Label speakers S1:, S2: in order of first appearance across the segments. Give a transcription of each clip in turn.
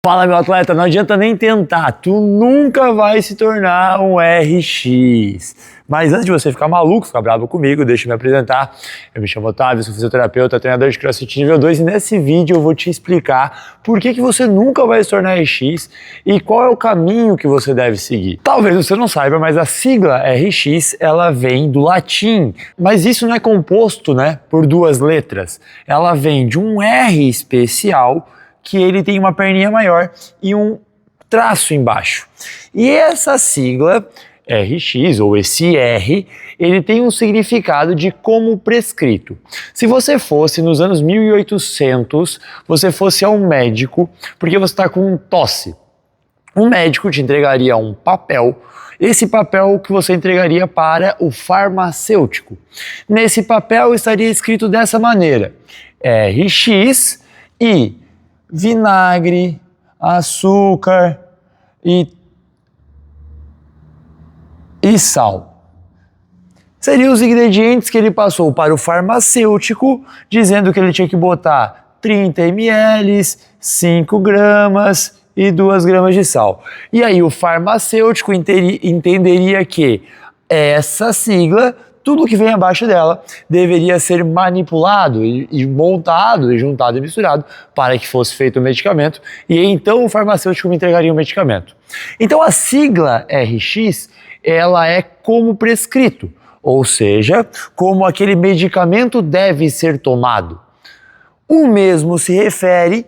S1: Fala, meu atleta, não adianta nem tentar, tu nunca vai se tornar um RX. Mas antes de você ficar maluco, ficar bravo comigo, deixa eu me apresentar. Eu me chamo Otávio, sou fisioterapeuta, treinador de CrossFit nível 2 e nesse vídeo eu vou te explicar por que você nunca vai se tornar RX e qual é o caminho que você deve seguir. Talvez você não saiba, mas a sigla RX, ela vem do latim, mas isso não é composto, por duas letras. Ela vem de um R especial que ele tem uma perninha maior e um traço embaixo. E essa sigla RX, ou esse R, ele tem um significado de como prescrito. Se você fosse nos anos 1800, você fosse a um médico, porque você está com tosse. Um médico te entregaria um papel, esse papel que você entregaria para o farmacêutico. Nesse papel estaria escrito dessa maneira: RX e vinagre, açúcar e sal. Seriam os ingredientes que ele passou para o farmacêutico, dizendo que ele tinha que botar 30 ml, 5 gramas e 2 gramas de sal. E aí o farmacêutico entenderia que essa sigla, tudo que vem abaixo dela, deveria ser manipulado e montado e juntado e misturado para que fosse feito o medicamento e então o farmacêutico me entregaria o medicamento. Então a sigla RX, ela é como prescrito, ou seja, como aquele medicamento deve ser tomado. O mesmo se refere.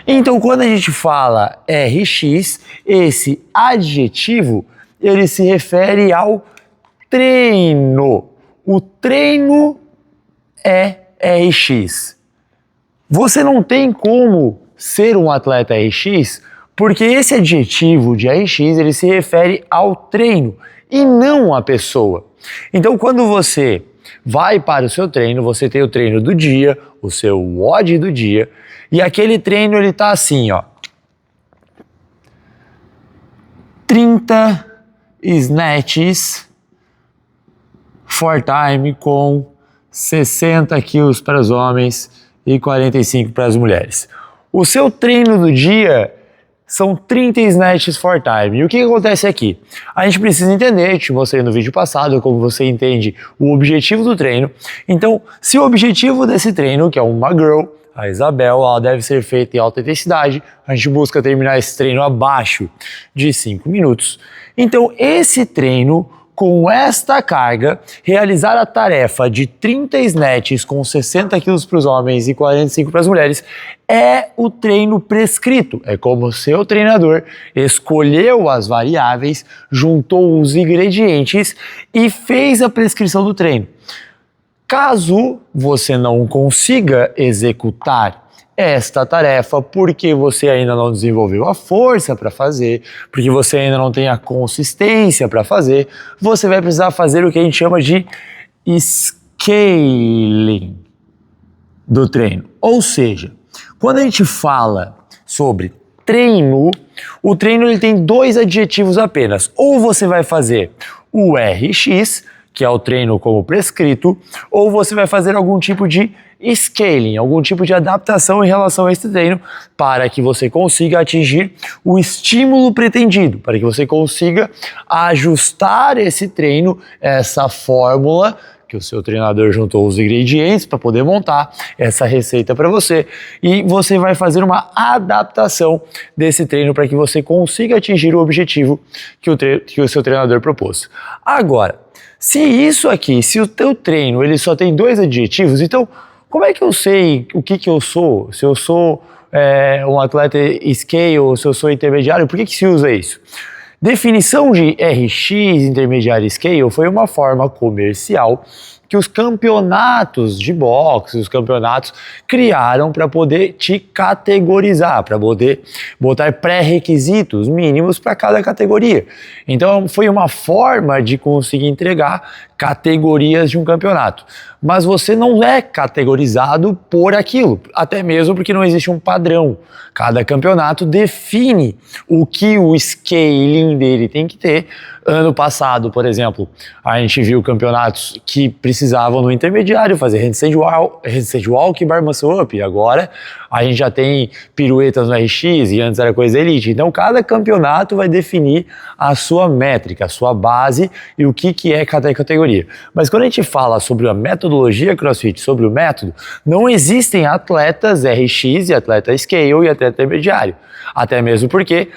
S1: Então quando a gente fala RX, esse adjetivo ele se refere ao treino. O treino é RX. Você não tem como ser um atleta RX porque esse adjetivo de RX ele se refere ao treino e não à pessoa. Então quando você vai para o seu treino, você tem o treino do dia, o seu WOD do dia, e aquele treino ele tá assim, 30 snatches for time com 60 quilos para os homens e 45 para as mulheres. O seu treino do dia são 30 snatches for time. E o que acontece aqui? A gente precisa entender, eu te mostrei no vídeo passado como você entende o objetivo do treino. Então, se o objetivo desse treino, que é uma girl, a Isabel, ela deve ser feita em alta intensidade, a gente busca terminar esse treino abaixo de 5 minutos. Então, esse treino, com esta carga, realizar a tarefa de 30 snatches com 60 quilos para os homens e 45 para as mulheres, é o treino prescrito. É como o seu treinador escolheu as variáveis, juntou os ingredientes e fez a prescrição do treino. Caso você não consiga executar esta tarefa porque você ainda não desenvolveu a força para fazer, porque você ainda não tem a consistência para fazer, você vai precisar fazer o que a gente chama de scaling do treino. Ou seja, quando a gente fala sobre treino, o treino ele tem dois adjetivos apenas. Ou você vai fazer o RX, que é o treino como prescrito, ou você vai fazer algum tipo de scaling, algum tipo de adaptação em relação a esse treino para que você consiga atingir o estímulo pretendido, para que você consiga ajustar esse treino, essa fórmula que o seu treinador juntou os ingredientes para poder montar essa receita para você e você vai fazer uma adaptação desse treino para que você consiga atingir o objetivo que o seu treinador propôs. Agora, se isso aqui, se o teu treino ele só tem dois adjetivos, então como é que eu sei o que eu sou? Se eu sou um atleta scale ou se eu sou intermediário, por que se usa isso? Definição de RX, intermediário scale, foi uma forma comercial que os campeonatos de boxe, os campeonatos criaram para poder te categorizar, para poder botar pré-requisitos mínimos para cada categoria. Então foi uma forma de conseguir entregar categorias de um campeonato. Mas você não é categorizado por aquilo, até mesmo porque não existe um padrão. Cada campeonato define o que o scaling dele tem que ter. Ano passado, por exemplo, a gente viu campeonatos que precisavam no intermediário fazer handstand walk e bar muscle up. Agora A gente já tem piruetas no RX e antes era coisa elite. Então cada campeonato vai definir a sua métrica, a sua base e o que é cada categoria. Mas quando a gente fala sobre a metodologia CrossFit, sobre o método, não existem atletas RX e atleta Scale e atleta intermediário. Até mesmo porque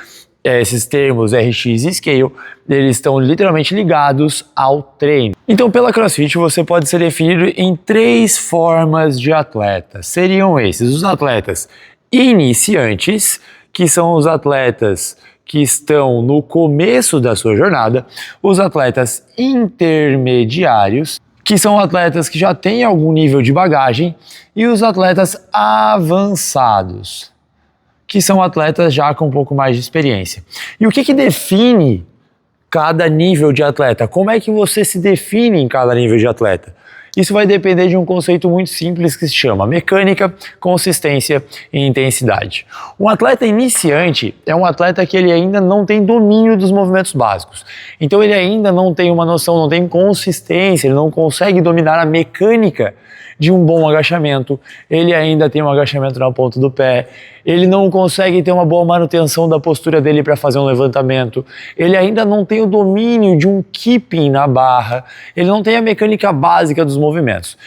S1: esses termos RX e Scale, eles estão literalmente ligados ao treino. Então, pela CrossFit, você pode ser definido em 3 formas de atleta. Seriam esses: os atletas iniciantes, que são os atletas que estão no começo da sua jornada, os atletas intermediários, que são atletas que já têm algum nível de bagagem, e os atletas avançados, que são atletas já com um pouco mais de experiência. E o que define cada nível de atleta? Como é que você se define em cada nível de atleta? Isso vai depender de um conceito muito simples que se chama mecânica, consistência e intensidade. Um atleta iniciante é um atleta que ele ainda não tem domínio dos movimentos básicos. Então ele ainda não tem uma noção, não tem consistência, ele não consegue dominar a mecânica de um bom agachamento, ele ainda tem um agachamento na ponta do pé, ele não consegue ter uma boa manutenção da postura dele para fazer um levantamento, ele ainda não tem o domínio de um keeping na barra, ele não tem a mecânica básica dos movimentos.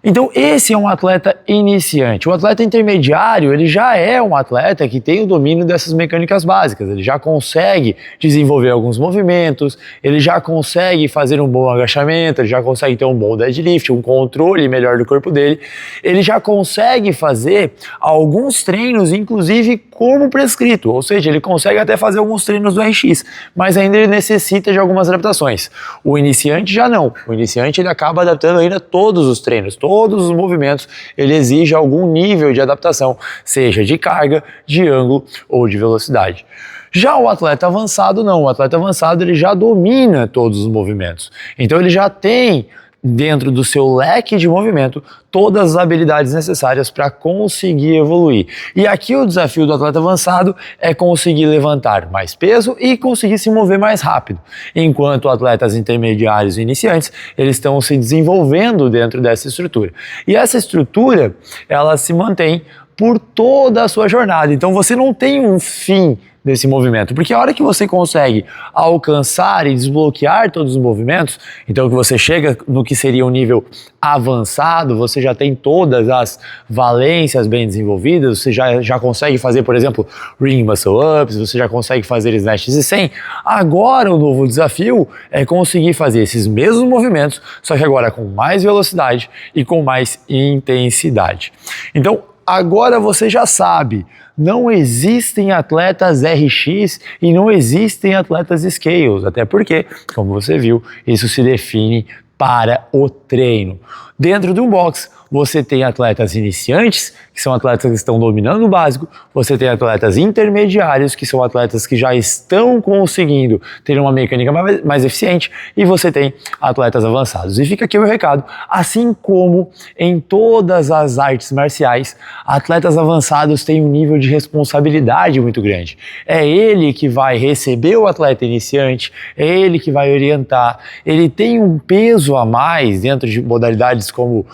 S1: Então esse é um atleta iniciante. O atleta intermediário, ele já é um atleta que tem o domínio dessas mecânicas básicas, ele já consegue desenvolver alguns movimentos, ele já consegue fazer um bom agachamento, ele já consegue ter um bom deadlift, um controle melhor do corpo dele, ele já consegue fazer alguns treinos, inclusive como prescrito, ou seja, ele consegue até fazer alguns treinos do RX, mas ainda ele necessita de algumas adaptações. O iniciante já não, o iniciante ele acaba adaptando ainda todos os treinos, todos os movimentos, ele exige algum nível de adaptação, seja de carga, de ângulo ou de velocidade. Já o atleta avançado não, o atleta avançado ele já domina todos os movimentos, então ele já tem dentro do seu leque de movimento todas as habilidades necessárias para conseguir evoluir. E aqui o desafio do atleta avançado é conseguir levantar mais peso e conseguir se mover mais rápido, enquanto atletas intermediários e iniciantes, eles estão se desenvolvendo dentro dessa estrutura. E essa estrutura, ela se mantém por toda a sua jornada, então você não tem um fim desse movimento, porque a hora que você consegue alcançar e desbloquear todos os movimentos, então que você chega no que seria um nível avançado, você já tem todas as valências bem desenvolvidas, você já consegue fazer, por exemplo, ring muscle ups, você já consegue fazer snatches e 100, agora o novo desafio é conseguir fazer esses mesmos movimentos, só que agora com mais velocidade e com mais intensidade. Então, agora você já sabe, não existem atletas RX e não existem atletas Scales, até porque, como você viu, isso se define para o treino. Dentro de um box, você tem atletas iniciantes, que são atletas que estão dominando o básico, você tem atletas intermediários, que são atletas que já estão conseguindo ter uma mecânica mais eficiente, e você tem atletas avançados. E fica aqui o meu recado, assim como em todas as artes marciais, atletas avançados têm um nível de responsabilidade muito grande. É ele que vai receber o atleta iniciante, é ele que vai orientar, ele tem um peso a mais dentro de modalidades como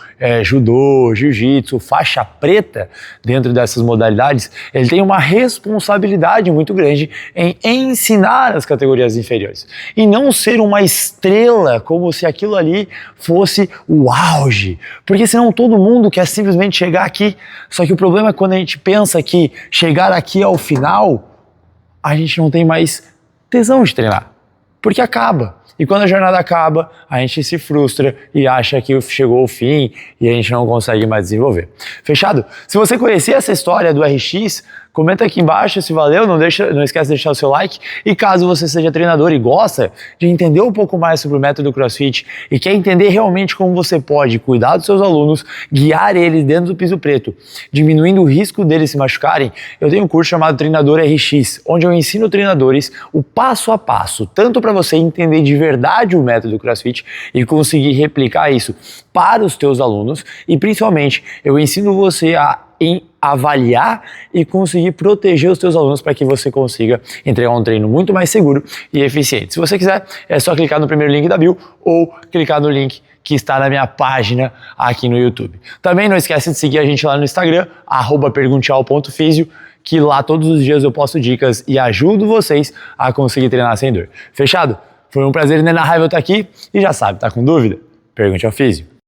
S1: judô, jiu-jitsu, faixa preta, dentro dessas modalidades, ele tem uma responsabilidade muito grande em ensinar as categorias inferiores e não ser uma estrela como se aquilo ali fosse o auge, porque senão todo mundo quer simplesmente chegar aqui, só que o problema é quando a gente pensa que chegar aqui ao final, a gente não tem mais tesão de treinar, porque acaba. E quando a jornada acaba, a gente se frustra e acha que chegou o fim e a gente não consegue mais desenvolver. Fechado? Se você conhecia essa história do RX, comenta aqui embaixo se valeu, não esquece de deixar o seu like. E caso você seja treinador e gosta de entender um pouco mais sobre o método CrossFit e quer entender realmente como você pode cuidar dos seus alunos, guiar eles dentro do piso preto, diminuindo o risco deles se machucarem, eu tenho um curso chamado Treinador RX, onde eu ensino treinadores o passo a passo, tanto para você entender de verdade o método CrossFit e conseguir replicar isso para os teus alunos, e principalmente eu ensino você a avaliar e conseguir proteger os teus alunos para que você consiga entregar um treino muito mais seguro e eficiente. Se você quiser, é só clicar no primeiro link da bio ou clicar no link que está na minha página aqui no YouTube. Também não esquece de seguir a gente lá no Instagram, @pergunteao.fisio, que lá todos os dias eu posto dicas e ajudo vocês a conseguir treinar sem dor. Fechado? Foi um prazer inenarrável estar aqui e já sabe, tá com dúvida? Pergunte ao Físio.